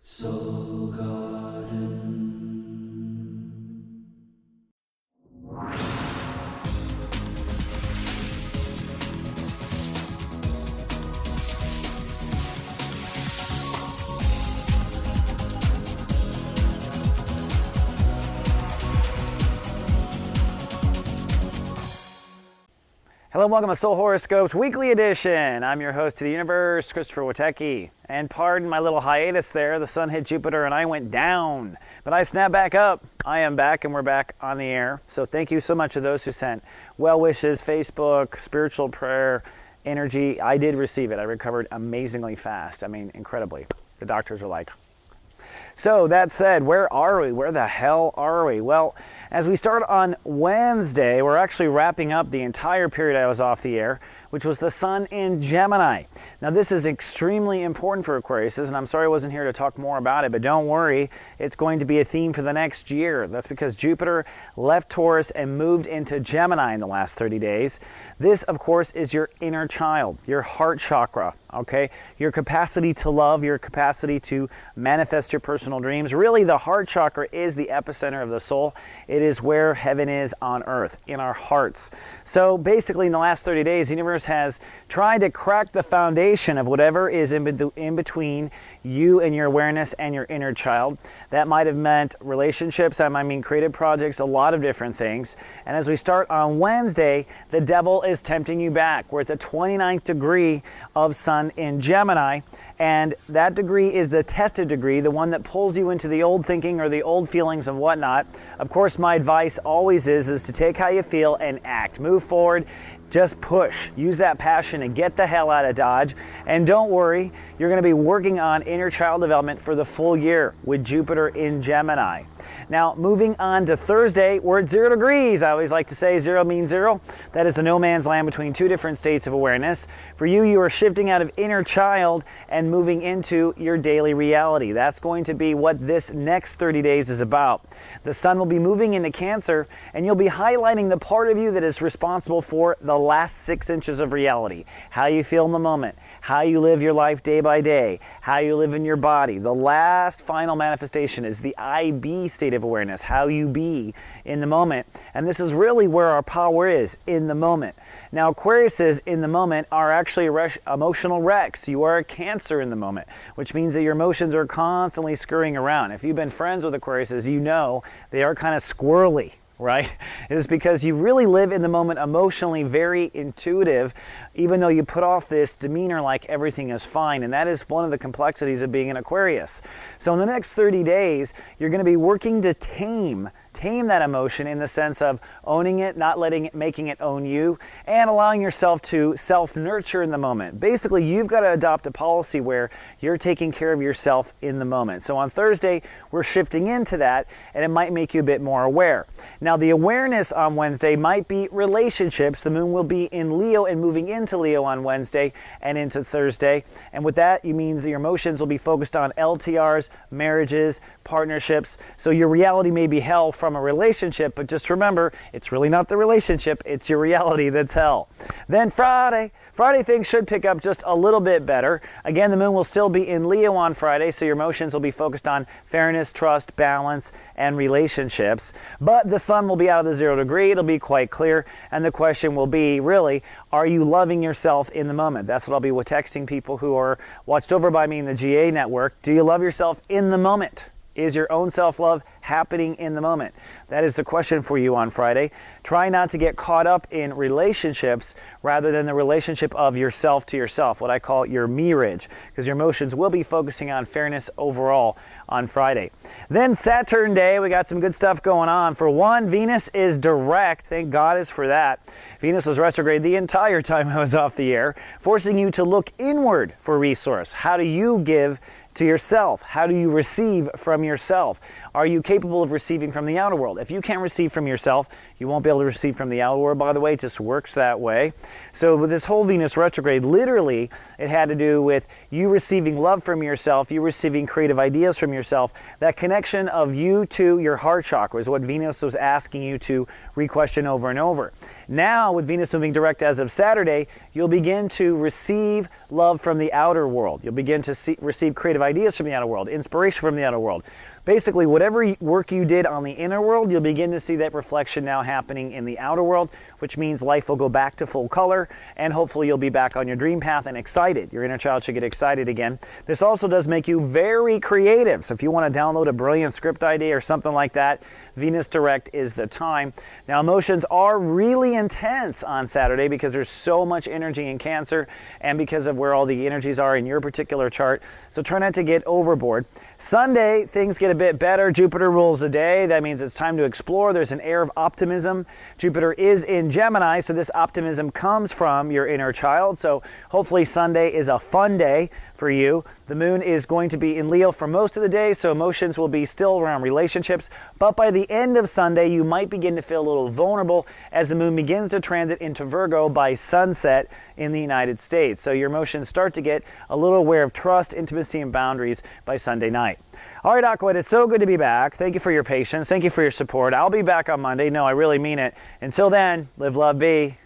Soul Garden. Hello, welcome to Soul Horoscopes Weekly Edition. I'm your host to the universe, Christopher Witecki. And pardon my little hiatus there. The sun hit Jupiter and I went down. But I snapped back up. I am back and we're back on the air. So thank you so much to those who sent well wishes, Facebook, spiritual prayer, energy. I did receive it. I recovered amazingly fast. I mean, incredibly. The doctors were like... So that said, where are we? Where the hell are we? Well, as we start on Wednesday, we're actually wrapping up the entire period I was off the air, which was the sun in Gemini. Now this is extremely important for Aquariuses, and I'm sorry I wasn't here to talk more about it, but don't worry, it's going to be a theme for the next year. That's because Jupiter left Taurus and moved into Gemini in the last 30 days. This, of course, is your inner child, your heart chakra, okay? Your capacity to love, your capacity to manifest your personal dreams. Really, the heart chakra is the epicenter of the soul. It is where heaven is on earth, in our hearts. So basically, in the last 30 days, the universe has tried to crack the foundation of whatever is in between you and your awareness and your inner child. That might have meant relationships, that might mean creative projects, a lot of different things. And as we start on Wednesday, the devil is tempting you back. We're at the 29th degree of Sun in Gemini, and that degree is the tested degree, the one that pulls you into the old thinking or the old feelings and whatnot. Of course, my advice always is to take how you feel and act. Move forward. Just push. Use that passion and get the hell out of Dodge. And don't worry, you're going to be working on inner child development for the full year with Jupiter in Gemini. Now, moving on to Thursday, we're at 0 degrees. I always like to say 0 means 0. That is a no man's land between two different states of awareness. For you, you are shifting out of inner child and moving into your daily reality. That's going to be what this next 30 days is about. The sun will be moving into Cancer, and you'll be highlighting the part of you that is responsible for the last 6 inches of reality. How you feel in the moment, how you live your life day by day, how you live in your body. The last final manifestation is the IB state of awareness, how you be in the moment. And this is really where our power is, in the moment. Now, Aquariuses in the moment are actually emotional wrecks. You are a Cancer in the moment, which means that your emotions are constantly scurrying around. If you've been friends with Aquariuses, you know they are kind of squirrely, right? It is because you really live in the moment, emotionally very intuitive, even though you put off this demeanor like everything is fine. And that is one of the complexities of being an Aquarius. So in the next 30 days, you're going to be working to tame that emotion in the sense of owning it, not making it own you, and allowing yourself to self-nurture in the moment. Basically, you've got to adopt a policy where you're taking care of yourself in the moment. So on Thursday, we're shifting into that, and it might make you a bit more aware. Now, the awareness on Wednesday might be relationships. The moon will be in Leo and moving into Leo on Wednesday and into Thursday. And with that, it means that your emotions will be focused on LTRs, marriages, partnerships. So your reality may be hell from a relationship, but just remember, it's really not the relationship, it's your reality that's hell. Then Friday things should pick up just a little bit better. Again, the moon will still be in Leo on Friday, so your emotions will be focused on fairness, trust, balance, and relationships. But the sun will be out of the 0 degree, it'll be quite clear, and the question will be, really, are you loving yourself in the moment? That's what I'll be texting people who are watched over by me in the GA network. Do you love yourself in the moment? Is your own self-love happening in the moment? That is the question for you on Friday. Try not to get caught up in relationships rather than the relationship of yourself to yourself, what I call your mirage, because your emotions will be focusing on fairness overall on Friday. Then Saturn Day, we got some good stuff going on. For one, Venus is direct. Thank God is for that. Venus was retrograde the entire time I was off the air, forcing you to look inward for resource. How do you give to yourself? How do you receive from yourself? are you capable of receiving from the outer world? If you can't receive from yourself, you won't be able to receive from the outer world, by the way. It just works that way. So with this whole Venus retrograde, literally, it had to do with you receiving love from yourself, you receiving creative ideas from yourself. That connection of you to your heart chakra is what Venus was asking you to re-question over and over. Now, with Venus moving direct as of Saturday, you'll begin to receive love from the outer world. You'll begin to receive creative ideas from the outer world, inspiration from the outer world. Basically, whatever work you did on the inner world, you'll begin to see that reflection now happening in the outer world, which means life will go back to full color, and hopefully you'll be back on your dream path and excited. Your inner child should get excited again. This also does make you very creative. So if you want to download a brilliant script idea or something like that, Venus direct is the time. Now, emotions are really intense on Saturday because there's so much energy in Cancer and because of where all the energies are in your particular chart. So try not to get overboard. Sunday, things get a bit better. Jupiter rules the day. That means it's time to explore. There's an air of optimism. Jupiter is in Gemini, so this optimism comes from your inner child. So hopefully Sunday is a fun day for you. The moon is going to be in Leo for most of the day, so emotions will be still around relationships. But by the end of Sunday, you might begin to feel a little vulnerable as the moon begins to transit into Virgo by sunset in the United States. So your emotions start to get a little aware of trust, intimacy, and boundaries by Sunday night. All right, Aqua, it's so good to be back. Thank you for your patience. Thank you for your support. I'll be back on Monday. No, I really mean it. Until then, live, love, be.